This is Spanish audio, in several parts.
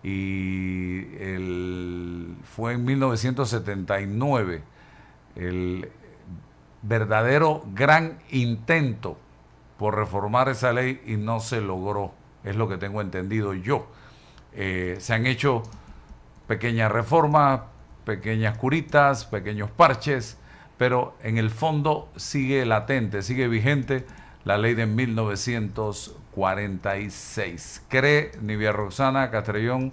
y fue en 1979 el verdadero gran intento por reformar esa ley y no se logró, es lo que tengo entendido yo. Se han hecho pequeñas reformas, pequeñas curitas, pequeños parches, pero en el fondo sigue latente, sigue vigente la ley de 1946. ¿Cree Nivia Roxana Castrellón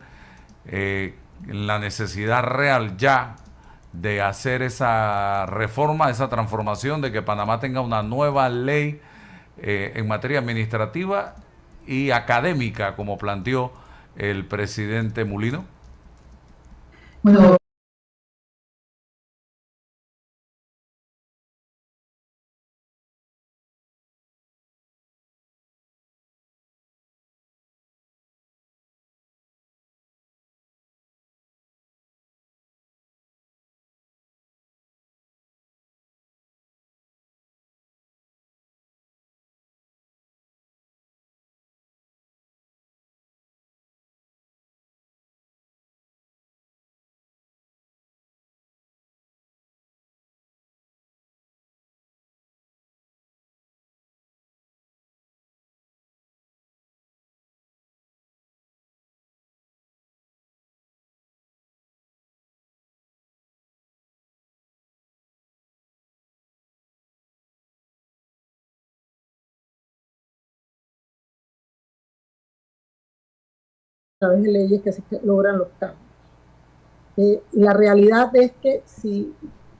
la necesidad real ya de hacer esa reforma, esa transformación, de que Panamá tenga una nueva ley en materia administrativa y académica, como planteó el presidente Mulino? Bueno, a través de leyes que se logran los cambios. La realidad es que si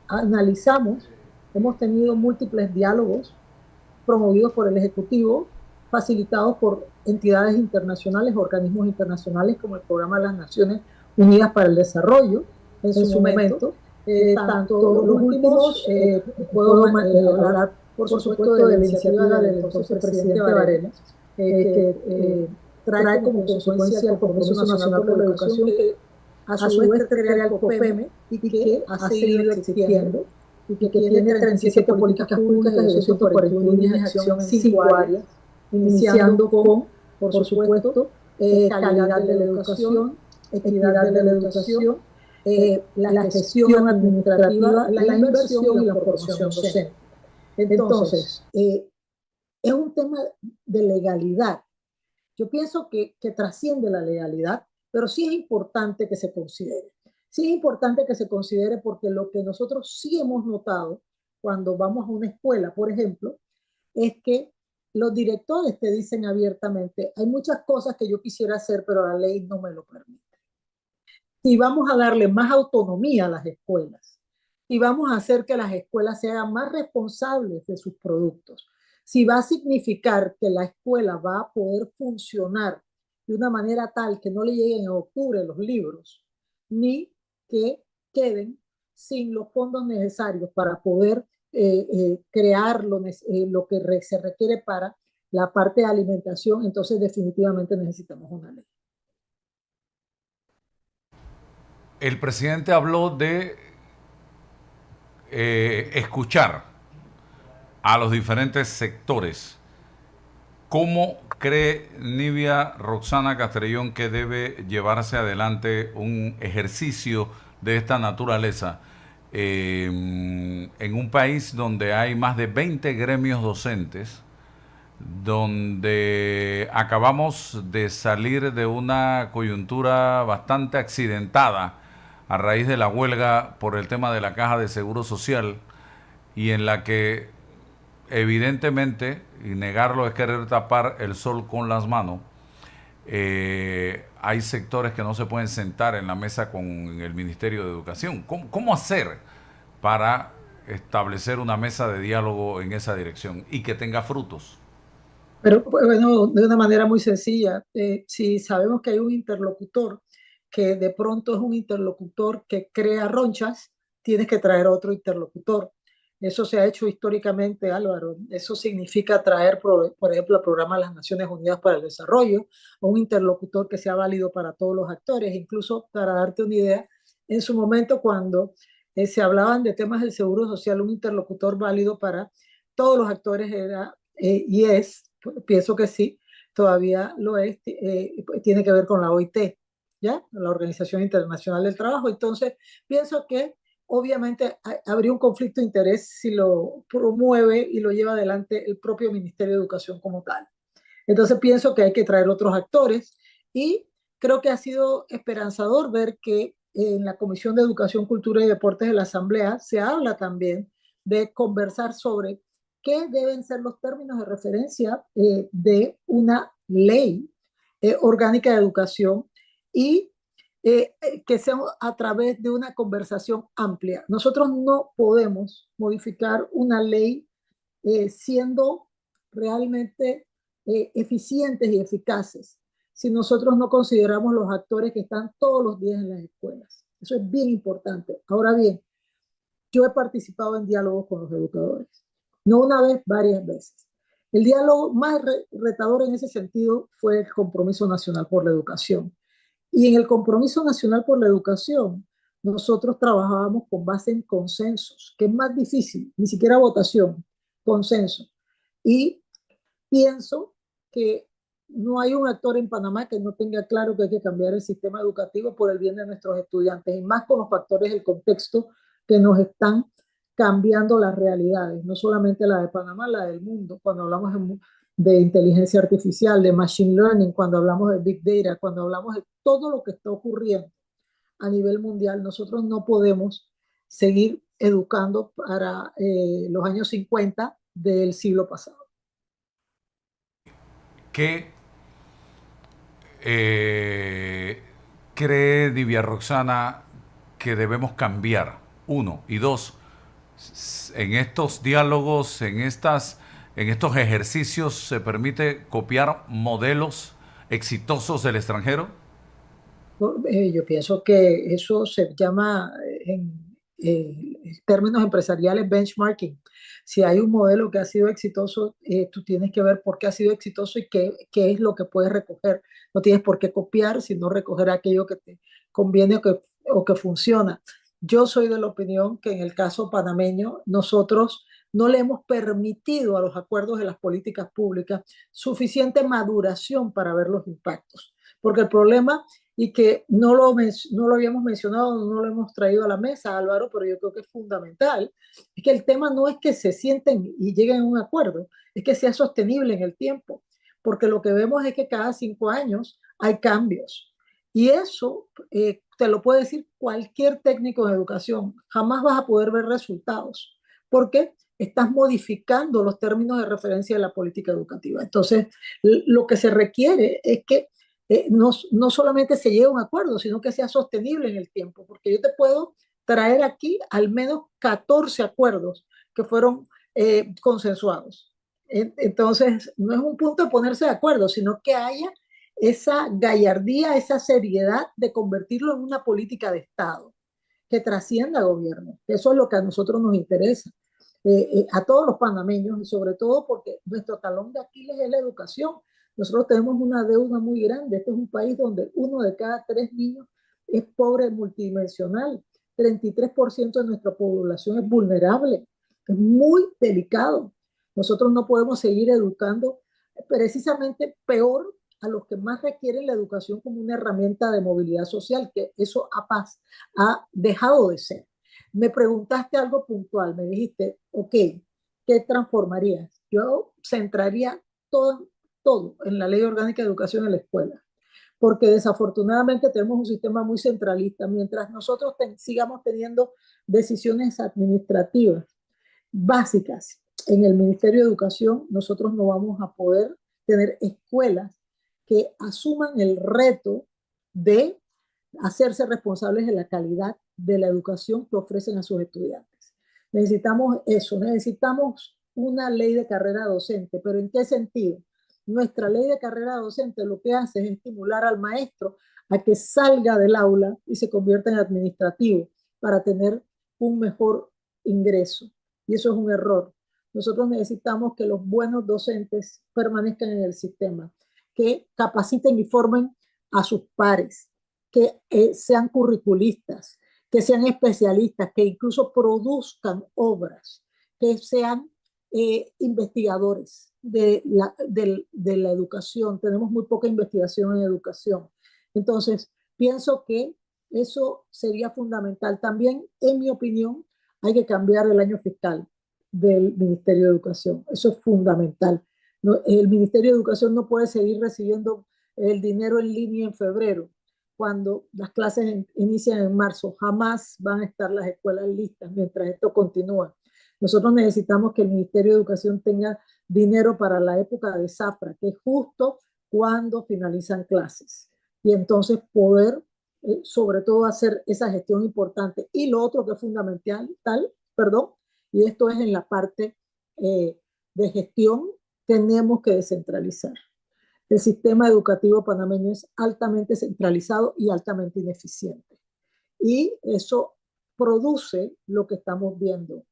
analizamos, hemos tenido múltiples diálogos promovidos por el Ejecutivo, facilitados por entidades internacionales, organismos internacionales como el Programa de las Naciones Unidas para el Desarrollo en su momento. Tanto los últimos, puedo hablar por supuesto de la iniciativa del entonces presidente Varela, que trae como consecuencia el Compromiso Nacional por la Educación, que a su vez crea el COPEME y que ha seguido existiendo y que tiene 37 políticas públicas y 241 líneas de acción en 5 áreas, iniciando con, por supuesto, calidad de la educación, equidad de la educación, la gestión administrativa, la inversión y la formación docente. Entonces, es un tema de legalidad. Yo pienso que trasciende la legalidad, pero sí es importante que se considere. Sí es importante que se considere porque lo que nosotros sí hemos notado cuando vamos a una escuela, por ejemplo, es que los directores te dicen abiertamente, hay muchas cosas que yo quisiera hacer, pero la ley no me lo permite. Si vamos a darle más autonomía a las escuelas, si vamos a hacer que las escuelas sean más responsables de sus productos, si va a significar que la escuela va a poder funcionar de una manera tal que no le lleguen en octubre los libros, ni que queden sin los fondos necesarios para poder crear lo que se requiere para la parte de alimentación, entonces definitivamente necesitamos una ley. El presidente habló de escuchar a los diferentes sectores. ¿Cómo cree Nivia Roxana Castrellón que debe llevarse adelante un ejercicio de esta naturaleza en un país donde hay más de 20 gremios docentes, donde acabamos de salir de una coyuntura bastante accidentada a raíz de la huelga por el tema de la caja de seguro social y en la que evidentemente, y negarlo es querer tapar el sol con las manos, hay sectores que no se pueden sentar en la mesa con el Ministerio de Educación? ¿Cómo hacer para establecer una mesa de diálogo en esa dirección y que tenga frutos? Pero bueno, de una manera muy sencilla, si sabemos que hay un interlocutor que de pronto es un interlocutor que crea ronchas, tienes que traer otro interlocutor. Eso se ha hecho históricamente, Álvaro. Eso significa traer, por ejemplo, el Programa de las Naciones Unidas para el Desarrollo, o un interlocutor que sea válido para todos los actores. Incluso, para darte una idea, en su momento cuando se hablaban de temas del Seguro Social, un interlocutor válido para todos los actores era y es, pienso que sí, todavía lo es, tiene que ver con la OIT. ¿ya? La Organización Internacional del Trabajo. Entonces, pienso que obviamente habría un conflicto de interés si lo promueve y lo lleva adelante el propio Ministerio de Educación como tal. Entonces, pienso que hay que traer otros actores y creo que ha sido esperanzador ver que en la Comisión de Educación, Cultura y Deportes de la Asamblea se habla también de conversar sobre qué deben ser los términos de referencia de una ley orgánica de educación y que sea a través de una conversación amplia. Nosotros no podemos modificar una ley siendo realmente eficientes y eficaces si nosotros no consideramos los actores que están todos los días en las escuelas. Eso es bien importante. Ahora bien, yo he participado en diálogos con los educadores, no una vez, varias veces. El diálogo más retador en ese sentido fue el Compromiso Nacional por la Educación. Y en el Compromiso Nacional por la Educación, nosotros trabajábamos con base en consensos, que es más difícil, ni siquiera votación, consenso. Y pienso que no hay un actor en Panamá que no tenga claro que hay que cambiar el sistema educativo por el bien de nuestros estudiantes, y más con los factores del contexto que nos están cambiando las realidades, no solamente la de Panamá, la del mundo, cuando hablamos de inteligencia artificial, de machine learning, cuando hablamos de big data, cuando hablamos de todo lo que está ocurriendo a nivel mundial, nosotros no podemos seguir educando para los años 50 del siglo pasado. ¿Qué cree Divya Roxana que debemos cambiar? Uno. Y dos, en estos diálogos, en estos ejercicios, ¿se permite copiar modelos exitosos del extranjero? Yo pienso que eso se llama en términos empresariales benchmarking. Si hay un modelo que ha sido exitoso, tú tienes que ver por qué ha sido exitoso y qué es lo que puedes recoger. No tienes por qué copiar, sino recoger aquello que te conviene o que funciona. Yo soy de la opinión que en el caso panameño, nosotros no le hemos permitido a los acuerdos de las políticas públicas suficiente maduración para ver los impactos. Porque el problema y que no lo habíamos mencionado, no lo hemos traído a la mesa, Álvaro, pero yo creo que es fundamental, es que el tema no es que se sienten y lleguen a un acuerdo, es que sea sostenible en el tiempo, porque lo que vemos es que cada 5 años hay cambios. Y eso te lo puede decir cualquier técnico de educación, jamás vas a poder ver resultados, porque estás modificando los términos de referencia de la política educativa. Entonces, lo que se requiere es que no solamente se llegue a un acuerdo, sino que sea sostenible en el tiempo, porque yo te puedo traer aquí al menos 14 acuerdos que fueron consensuados. Entonces, no es un punto de ponerse de acuerdo, sino que haya esa gallardía, esa seriedad de convertirlo en una política de Estado que trascienda gobierno. Eso es lo que a nosotros nos interesa, a todos los panameños, y sobre todo porque nuestro talón de Aquiles es la educación. Nosotros tenemos una deuda muy grande. Este es un país donde 1 de cada 3 niños es pobre multidimensional. 33% de nuestra población es vulnerable. Es muy delicado. Nosotros no podemos seguir educando precisamente peor a los que más requieren la educación como una herramienta de movilidad social, que eso ha dejado de ser. Me preguntaste algo puntual, me dijiste, ok, ¿qué transformarías? Yo centraría todo en la Ley Orgánica de Educación en la escuela, porque desafortunadamente tenemos un sistema muy centralista. Mientras nosotros sigamos teniendo decisiones administrativas básicas en el Ministerio de Educación, nosotros no vamos a poder tener escuelas que asuman el reto de hacerse responsables de la calidad de la educación que ofrecen a sus estudiantes. Necesitamos eso, necesitamos una ley de carrera docente, pero ¿en qué sentido? Nuestra ley de carrera docente lo que hace es estimular al maestro a que salga del aula y se convierta en administrativo para tener un mejor ingreso. Y eso es un error. Nosotros necesitamos que los buenos docentes permanezcan en el sistema, que capaciten y formen a sus pares, que sean curriculistas, que sean especialistas, que incluso produzcan obras, que sean investigadores de la educación. Tenemos muy poca investigación en educación. Entonces, Pienso que eso sería fundamental. También, en mi opinión, hay que cambiar el año fiscal del Ministerio de Educación. Eso es fundamental. No, el Ministerio de Educación no puede seguir recibiendo el dinero en línea en febrero, cuando las clases inician en marzo. Jamás van a estar las escuelas listas mientras esto continúa. Nosotros necesitamos que el Ministerio de Educación tenga dinero para la época de zafra, que es justo cuando finalizan clases. Y entonces poder, sobre todo, hacer esa gestión importante. Y lo otro que es fundamental, perdón, y esto es en la parte de gestión, tenemos que descentralizar. El sistema educativo panameño es altamente centralizado y altamente ineficiente. Y eso produce lo que estamos viendo.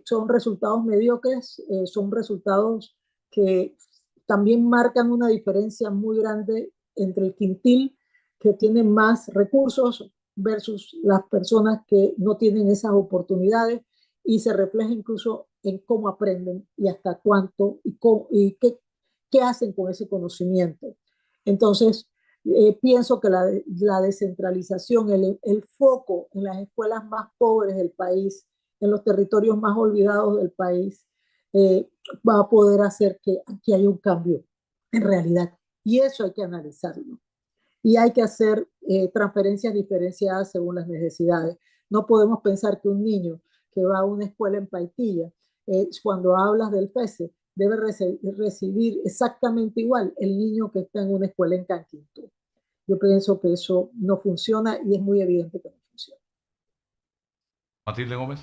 Son resultados mediocres, son resultados que también marcan una diferencia muy grande entre el quintil que tiene más recursos versus las personas que no tienen esas oportunidades, y se refleja incluso en cómo aprenden y hasta cuánto y qué hacen con ese conocimiento. Entonces, pienso que la descentralización, el foco en las escuelas más pobres del país, en los territorios más olvidados del país, va a poder hacer que aquí haya un cambio en realidad. Y eso hay que analizarlo. Y hay que hacer transferencias diferenciadas según las necesidades. No podemos pensar que un niño que va a una escuela en Paitilla, cuando hablas del FESE, debe recibir exactamente igual el niño que está en una escuela en Canquintú. Yo pienso que eso no funciona y es muy evidente que no funciona. Matilde Gómez.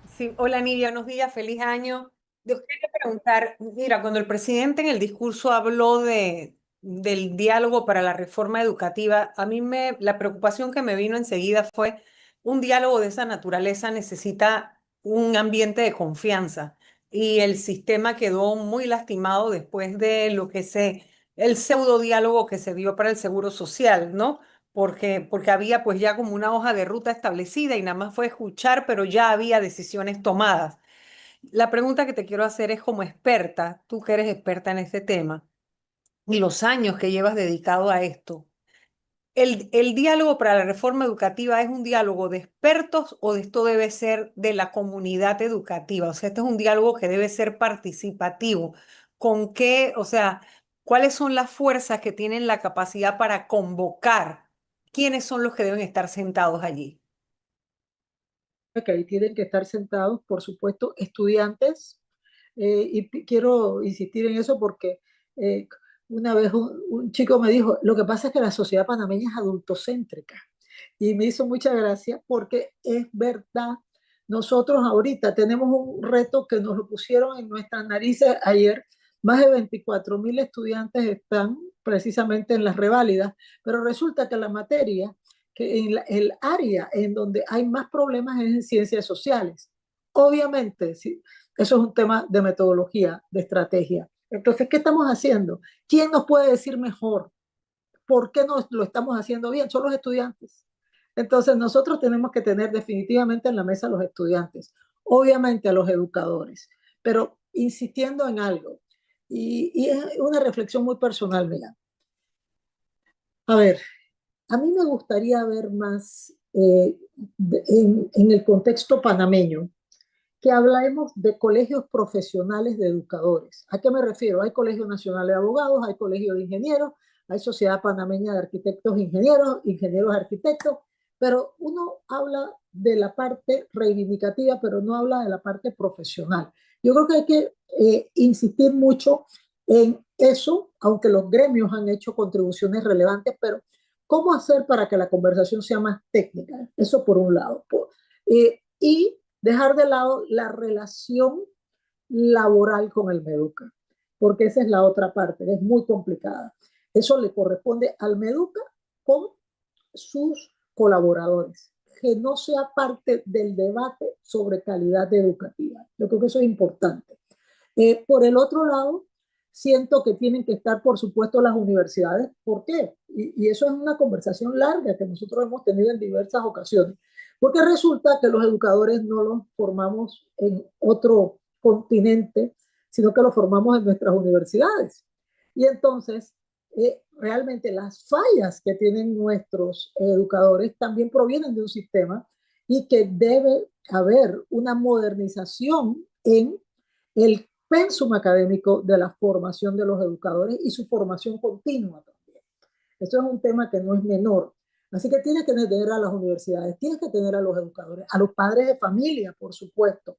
Sí, hola Nidia, buenos días, feliz año. Yo quería preguntar, mira, cuando el presidente en el discurso habló del diálogo para la reforma educativa, la preocupación que me vino enseguida fue: un diálogo de esa naturaleza necesita un ambiente de confianza, y el sistema quedó muy lastimado después de el pseudo diálogo que se dio para el Seguro Social, ¿no? Porque había pues ya como una hoja de ruta establecida y nada más fue escuchar, pero ya había decisiones tomadas. La pregunta que te quiero hacer es, como experta, tú que eres experta en este tema y los años que llevas dedicado a esto, ¿el diálogo para la reforma educativa es un diálogo de expertos o de esto debe ser de la comunidad educativa? O sea, este es un diálogo que debe ser participativo. ¿Con qué, o sea, cuáles son las fuerzas que tienen la capacidad para convocar? ¿Quiénes son los que deben estar sentados allí? Que ahí tienen que estar sentados, por supuesto, estudiantes, y quiero insistir en eso porque eh, una vez un chico me dijo, lo que pasa es que la sociedad panameña es adultocéntrica, y me hizo mucha gracia porque es verdad. Nosotros ahorita tenemos un reto que nos lo pusieron en nuestras narices ayer. Más de 24.000 estudiantes están precisamente en las reválidas, pero resulta que la materia, que el área en donde hay más problemas es en ciencias sociales. Obviamente, sí, eso es un tema de metodología, de estrategia. Entonces, ¿qué estamos haciendo? ¿Quién nos puede decir mejor por qué no lo estamos haciendo bien? Son los estudiantes. Entonces, nosotros tenemos que tener definitivamente en la mesa a los estudiantes, obviamente a los educadores, pero insistiendo en algo. Y es una reflexión muy personal, mira. A ver, a mí me gustaría ver más en el contexto panameño, que hablemos de colegios profesionales de educadores. ¿A qué me refiero? Hay Colegio Nacional de Abogados, hay Colegio de Ingenieros, hay Sociedad Panameña de Arquitectos e Ingenieros, Ingenieros Arquitectos, pero uno habla de la parte reivindicativa, pero no habla de la parte profesional. Yo creo que hay que insistir mucho en eso, aunque los gremios han hecho contribuciones relevantes, pero ¿cómo hacer para que la conversación sea más técnica? Eso por un lado. Y dejar de lado la relación laboral con el Meduca, porque esa es la otra parte, es muy complicada. Eso le corresponde al Meduca con sus colaboradores, que no sea parte del debate sobre calidad educativa. Yo creo que eso es importante. Por el otro lado, siento que tienen que estar, por supuesto, las universidades. ¿Por qué? Y eso es una conversación larga que nosotros hemos tenido en diversas ocasiones. Porque resulta que los educadores no los formamos en otro continente, sino que los formamos en nuestras universidades. Y entonces, realmente las fallas que tienen nuestros educadores también provienen de un sistema y que debe haber una modernización en el pensum académico de la formación de los educadores y su formación continua también. Eso es un tema que no es menor. Así que tienes que tener a las universidades, tienes que tener a los educadores, a los padres de familia, por supuesto,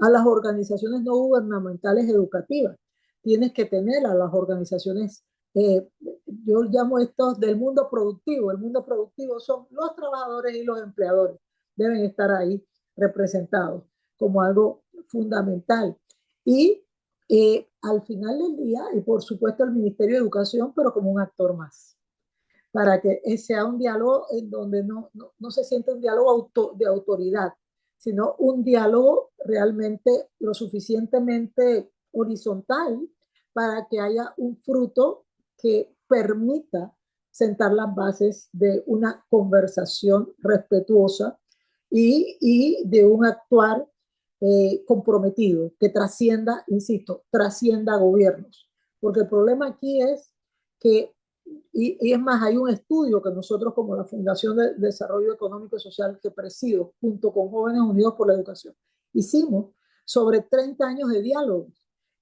a las organizaciones no gubernamentales educativas, tienes que tener a las organizaciones, yo llamo estos del mundo productivo. El mundo productivo son los trabajadores y los empleadores, deben estar ahí representados como algo fundamental. Y al final del día, y por supuesto el Ministerio de Educación, pero como un actor más, para que sea un diálogo en donde no se siente un diálogo de autoridad, sino un diálogo realmente lo suficientemente horizontal para que haya un fruto que permita sentar las bases de una conversación respetuosa y de un actuar comprometido, que trascienda, insisto, trascienda gobiernos. Porque el problema aquí es que, y es más, hay un estudio que nosotros como la Fundación de Desarrollo Económico y Social que presido, junto con Jóvenes Unidos por la Educación, hicimos sobre 30 años de diálogo.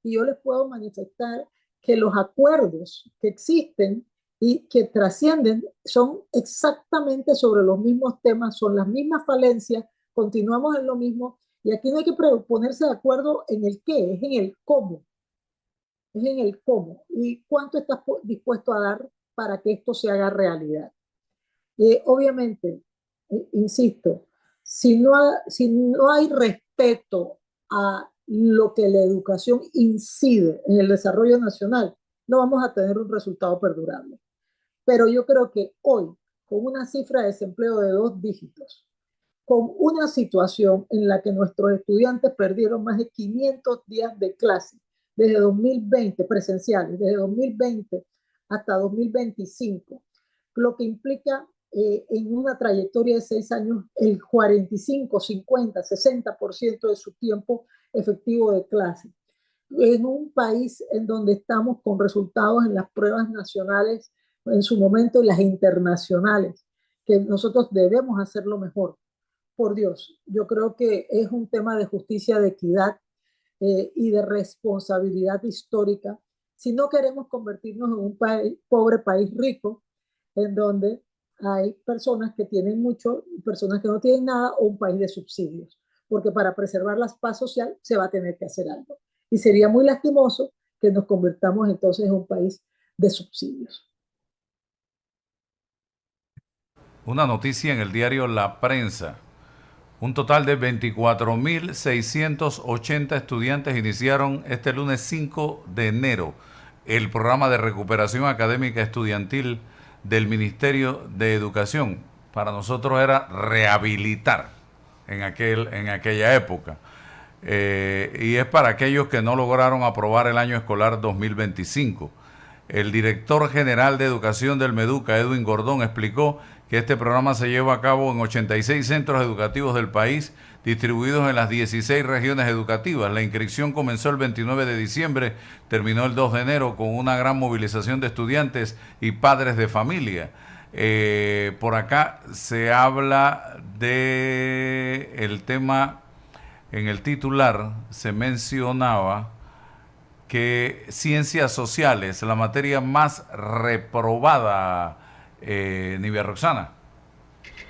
Y yo les puedo manifestar que los acuerdos que existen y que trascienden son exactamente sobre los mismos temas, son las mismas falencias, continuamos en lo mismo, y aquí no hay que ponerse de acuerdo en el qué, es en el cómo. Es en el cómo y cuánto estás dispuesto a dar para que esto se haga realidad. Obviamente, insisto, si no hay respeto a lo que la educación incide en el desarrollo nacional, no vamos a tener un resultado perdurable. Pero yo creo que hoy, con una cifra de desempleo de 2 dígitos, con una situación en la que nuestros estudiantes perdieron más de 500 días de clase desde 2020, presenciales, desde 2020 hasta 2025, lo que implica en una trayectoria de 6 años el 45, 50, 60% de su tiempo efectivo de clase. En un país en donde estamos con resultados en las pruebas nacionales, en su momento, y las internacionales, que nosotros debemos hacerlo mejor. Por Dios, yo creo que es un tema de justicia, de equidad y de responsabilidad histórica. Si no queremos convertirnos en un pobre país rico, en donde hay personas que tienen mucho y personas que no tienen nada, o un país de subsidios, porque para preservar la paz social se va a tener que hacer algo. Y sería muy lastimoso que nos convirtamos entonces en un país de subsidios. Una noticia en el diario La Prensa. Un total de 24.680 estudiantes iniciaron este lunes 5 de enero el programa de recuperación académica estudiantil del Ministerio de Educación. Para nosotros era rehabilitar en aquella época. Y es para aquellos que no lograron aprobar el año escolar 2025. El director general de Educación del Meduca, Edwin Gordón, explicó que este programa se lleva a cabo en 86 centros educativos del país, distribuidos en las 16 regiones educativas. La inscripción comenzó el 29 de diciembre, terminó el 2 de enero con una gran movilización de estudiantes y padres de familia. Por acá se habla de el tema, en el titular se mencionaba que ciencias sociales, la materia más reprobada, Nivia Roxana.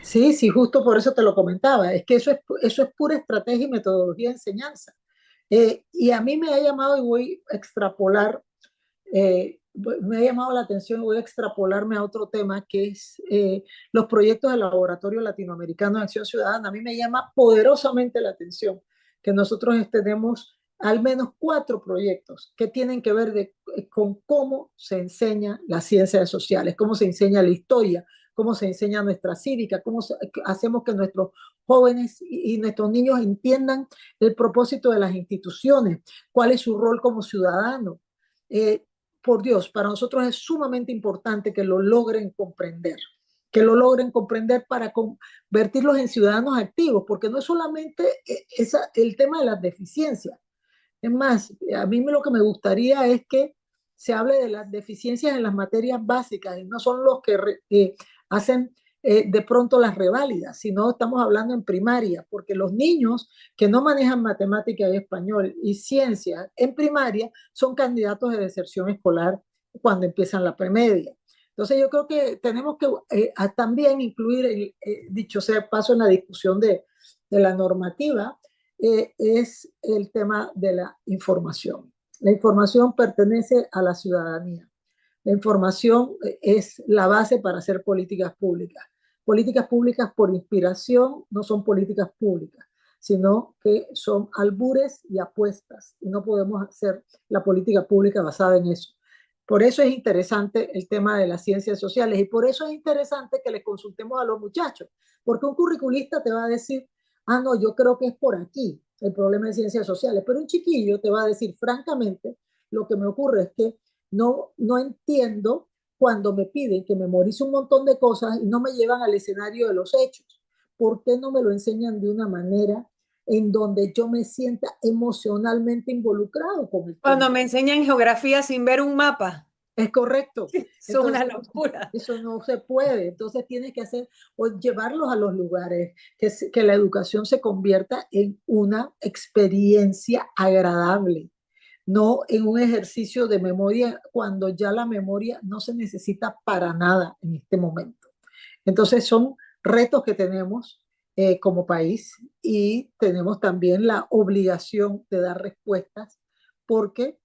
Sí, sí, justo por eso te lo comentaba. Es que eso es pura estrategia y metodología de enseñanza. Y a mí me ha llamado, y voy a extrapolar, me ha llamado la atención y voy a extrapolarme a otro tema, que es los proyectos del Laboratorio Latinoamericano de Acción Ciudadana. A mí me llama poderosamente la atención que nosotros tenemos al menos 4 proyectos que tienen que ver con cómo se enseña las ciencias sociales, cómo se enseña la historia, cómo se enseña nuestra cívica, hacemos que nuestros jóvenes y nuestros niños entiendan el propósito de las instituciones, cuál es su rol como ciudadano. Por Dios, para nosotros es sumamente importante que lo logren comprender para convertirlos en ciudadanos activos, porque no es solamente el tema de las deficiencias. Es más, a mí lo que me gustaría es que se hable de las deficiencias en las materias básicas y no son los que hacen de pronto las reválidas, sino estamos hablando en primaria, porque los niños que no manejan matemática y español y ciencia en primaria son candidatos de deserción escolar cuando empiezan la premedia. Entonces yo creo que tenemos que también incluir, dicho sea de paso en la discusión de la normativa, es el tema de la información. La información pertenece a la ciudadanía. La información es la base para hacer políticas públicas. Políticas públicas por inspiración no son políticas públicas, sino que son albures y apuestas. Y no podemos hacer la política pública basada en eso. Por eso es interesante el tema de las ciencias sociales y por eso es interesante que les consultemos a los muchachos, porque un curriculista te va a decir, ah, no, yo creo que es por aquí el problema de ciencias sociales, pero un chiquillo te va a decir, francamente, lo que me ocurre es que no entiendo cuando me piden que memorice un montón de cosas y no me llevan al escenario de los hechos. ¿Por qué no me lo enseñan de una manera en donde yo me sienta emocionalmente involucrado con el tema? Cuando me enseñan geografía sin ver un mapa. Es correcto. Eso es una locura. Eso no se puede. Entonces tienes que hacer o llevarlos a los lugares, que la educación se convierta en una experiencia agradable, no en un ejercicio de memoria cuando ya la memoria no se necesita para nada en este momento. Entonces son retos que tenemos como país y tenemos también la obligación de dar respuestas porque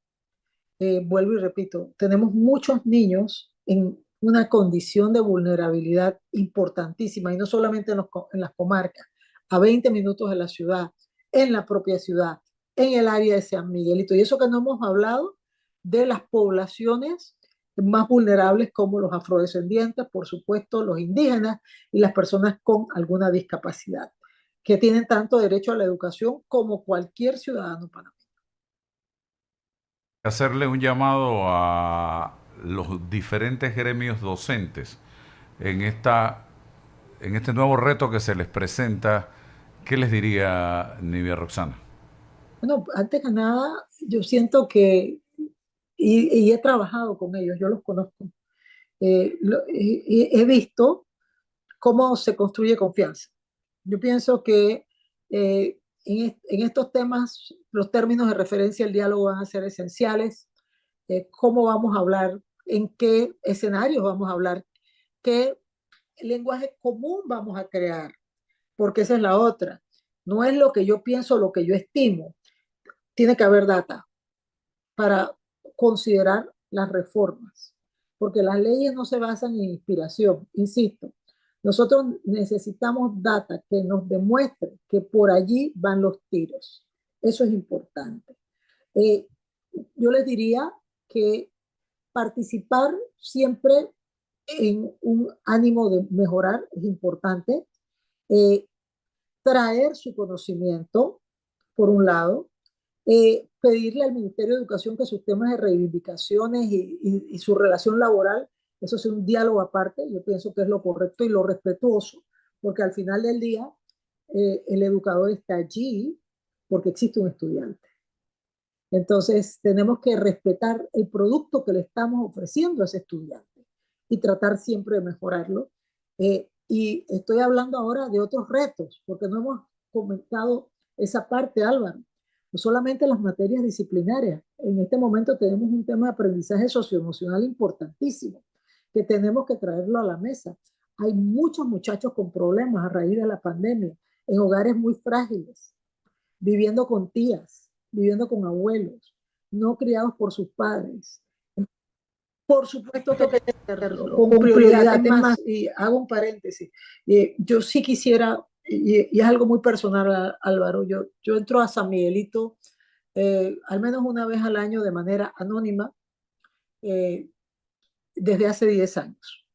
vuelvo y repito, tenemos muchos niños en una condición de vulnerabilidad importantísima, y no solamente en las comarcas, a 20 minutos de la ciudad, en la propia ciudad, en el área de San Miguelito. Y eso que no hemos hablado de las poblaciones más vulnerables como los afrodescendientes, por supuesto, los indígenas y las personas con alguna discapacidad, que tienen tanto derecho a la educación como cualquier ciudadano panameño. Hacerle un llamado a los diferentes gremios docentes en en este nuevo reto que se les presenta. ¿Qué les diría Nidia Roxana? Bueno, antes que nada, yo siento que, y he trabajado con ellos, yo los conozco, he visto cómo se construye confianza. Yo pienso que en estos temas, los términos de referencia al diálogo van a ser esenciales. Cómo vamos a hablar, en qué escenarios vamos a hablar, qué lenguaje común vamos a crear, porque esa es la otra. No es lo que yo pienso, lo que yo estimo. Tiene que haber data para considerar las reformas, porque las leyes no se basan en inspiración, insisto. Nosotros necesitamos data que nos demuestre que por allí van los tiros. Eso es importante. Yo les diría que participar siempre en un ánimo de mejorar es importante. Traer su conocimiento, por un lado, pedirle al Ministerio de Educación que sus temas de reivindicaciones y su relación laboral, eso sea un diálogo aparte, yo pienso que es lo correcto y lo respetuoso, porque al final del día el educador está allí porque existe un estudiante. Entonces tenemos que respetar el producto que le estamos ofreciendo a ese estudiante y tratar siempre de mejorarlo. Y estoy hablando ahora de otros retos, porque no hemos comentado esa parte, Álvaro. No solamente las materias disciplinarias. En este momento tenemos un tema de aprendizaje socioemocional importantísimo, que tenemos que traerlo a la mesa. Hay muchos muchachos con problemas a raíz de la pandemia, en hogares muy frágiles, viviendo con tías, viviendo con abuelos, no criados por sus padres. Por supuesto que hacerlo con prioridad. Es más, y hago un paréntesis, yo sí quisiera, y es algo muy personal, Álvaro, yo entro a San Miguelito al menos una vez al año de manera anónima desde hace 10 años.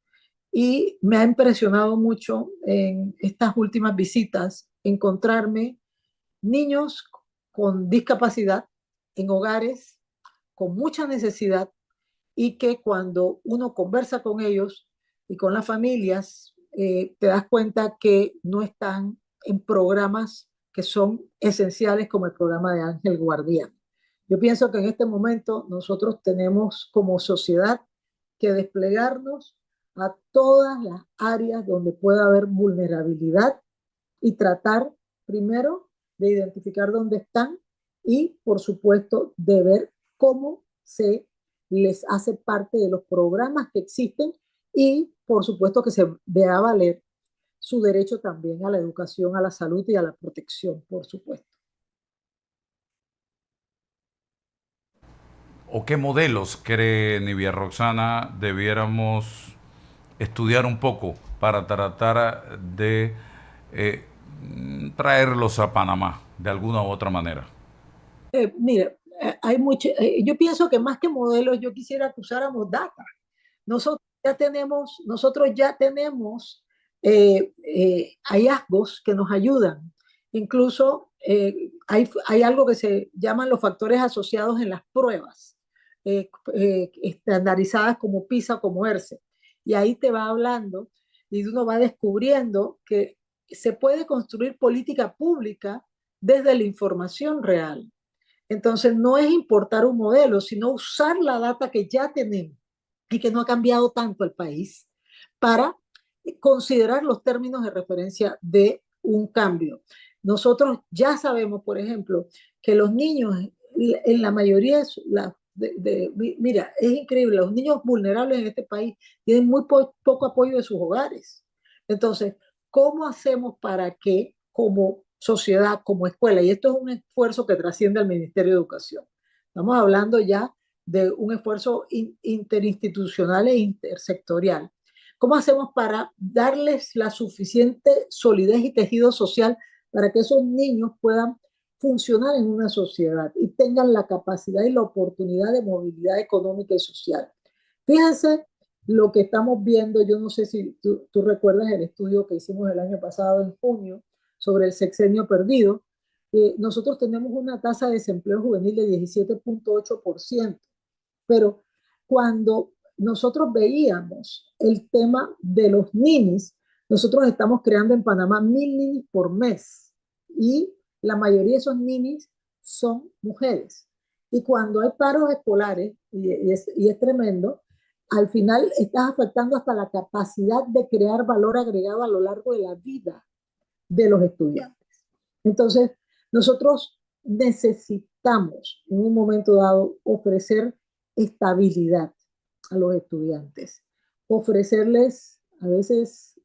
Y me ha impresionado mucho en estas últimas visitas encontrarme niños con discapacidad en hogares con mucha necesidad y que cuando uno conversa con ellos y con las familias, te das cuenta que no están en programas que son esenciales como el programa de Ángel Guardián. Yo pienso que en este momento nosotros tenemos como sociedad que desplegarnos a todas las áreas donde pueda haber vulnerabilidad y tratar primero de identificar dónde están y, por supuesto, de ver cómo se les hace parte de los programas que existen y, por supuesto, que se vea valer su derecho también a la educación, a la salud y a la protección, por supuesto. ¿O qué modelos cree Nivia Roxana debiéramos estudiar un poco para tratar de eh, traerlos a Panamá de alguna u otra manera? Mire, hay mucho, yo pienso que más que modelos, yo quisiera que usáramos data. Nosotros ya tenemos hallazgos que nos ayudan. Incluso hay algo que se llaman los factores asociados en las pruebas, estandarizadas como PISA, como ERCE. Y ahí te va hablando y uno va descubriendo que se puede construir política pública desde la información real. Entonces, no es importar un modelo, sino usar la data que ya tenemos y que no ha cambiado tanto el país para considerar los términos de referencia de un cambio. Nosotros ya sabemos, por ejemplo, que los niños, en la mayoría mira, es increíble, los niños vulnerables en este país tienen muy poco apoyo de sus hogares. Entonces, ¿cómo hacemos para que como sociedad, como escuela, y esto es un esfuerzo que trasciende al Ministerio de Educación, estamos hablando ya de un esfuerzo interinstitucional e intersectorial. ¿Cómo hacemos para darles la suficiente solidez y tejido social para que esos niños puedan funcionar en una sociedad y tengan la capacidad y la oportunidad de movilidad económica y social? Fíjense lo que estamos viendo, yo no sé si tú recuerdas el estudio que hicimos el año pasado en junio sobre el sexenio perdido. Nosotros tenemos una tasa de desempleo juvenil de 17.8%, pero cuando nosotros veíamos el tema de los ninis, nosotros estamos creando en Panamá 1.000 ninis por mes y la mayoría de esos ninis son mujeres. Y cuando hay paros escolares, y es tremendo, al final estás afectando hasta la capacidad de crear valor agregado a lo largo de la vida de los estudiantes. Entonces, nosotros necesitamos en un momento dado ofrecer estabilidad a los estudiantes, ofrecerles a veces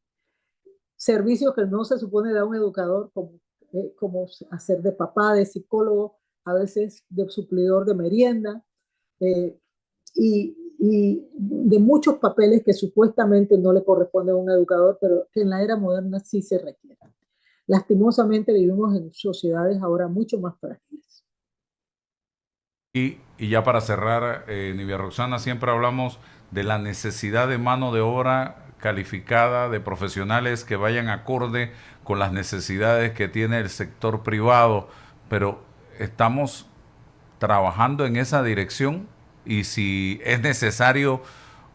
servicios que no se supone dar un educador, como hacer de papá, de psicólogo, a veces de suplidor de merienda, eh, y de muchos papeles que supuestamente no le corresponden a un educador, pero que en la era moderna sí se requieren. Lastimosamente vivimos en sociedades ahora mucho más frágiles. Y ya para cerrar, Nivia Roxana, siempre hablamos de la necesidad de mano de obra calificada, de profesionales que vayan acorde con las necesidades que tiene el sector privado, pero estamos trabajando en esa dirección y si es necesario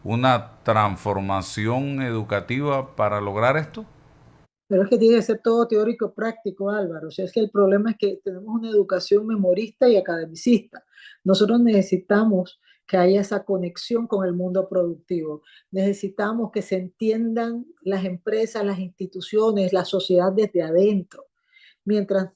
una transformación educativa para lograr esto. Pero es que tiene que ser todo teórico práctico, Álvaro. O sea, es que el problema es que tenemos una educación memorista y academicista. Nosotros necesitamos que haya esa conexión con el mundo productivo. Necesitamos que se entiendan las empresas, las instituciones, la sociedad desde adentro. Mientras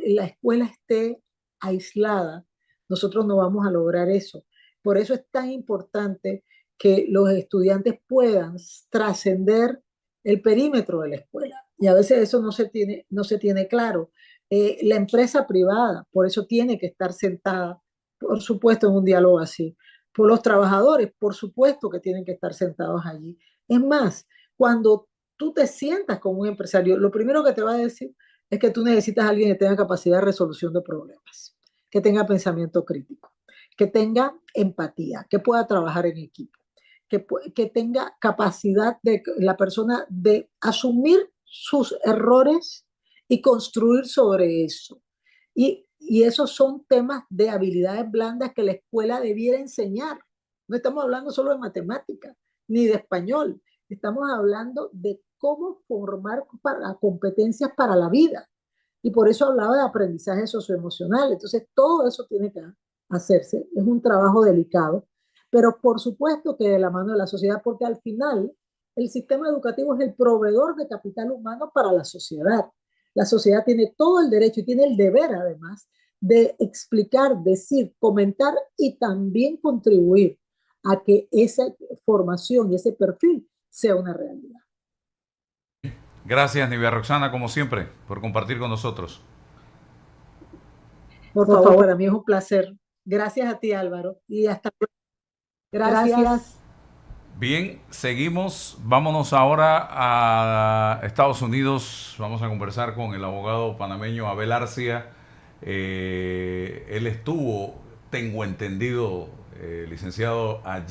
la escuela esté aislada, nosotros no vamos a lograr eso. Por eso es tan importante que los estudiantes puedan trascender el perímetro de la escuela. Y a veces eso no se tiene claro. La empresa privada, por eso tiene que estar sentada, por supuesto, en un diálogo así. Por los trabajadores, por supuesto que tienen que estar sentados allí. Es más, cuando tú te sientas con un empresario, lo primero que te va a decir es que tú necesitas a alguien que tenga capacidad de resolución de problemas, que tenga pensamiento crítico, que tenga empatía, que pueda trabajar en equipo, que tenga capacidad de la persona de asumir sus errores y construir sobre eso. Y esos son temas de habilidades blandas que la escuela debiera enseñar. No estamos hablando solo de matemática ni de español. Estamos hablando de cómo formar para competencias para la vida. Y por eso hablaba de aprendizaje socioemocional. Entonces, todo eso tiene que hacerse. Es un trabajo delicado, pero por supuesto que de la mano de la sociedad, porque al final el sistema educativo es el proveedor de capital humano para la sociedad. La sociedad tiene todo el derecho y tiene el deber, además, de explicar, decir, comentar y también contribuir a que esa formación y ese perfil sea una realidad. Gracias, Nivia Roxana, como siempre, por compartir con nosotros. Por favor, para mí es un placer. Gracias a ti, Álvaro. Y hasta luego. Gracias. Bien, seguimos. Vámonos ahora a Estados Unidos. Vamos a conversar con el abogado panameño Abel Arcia. Él estuvo, tengo entendido, licenciado, ayer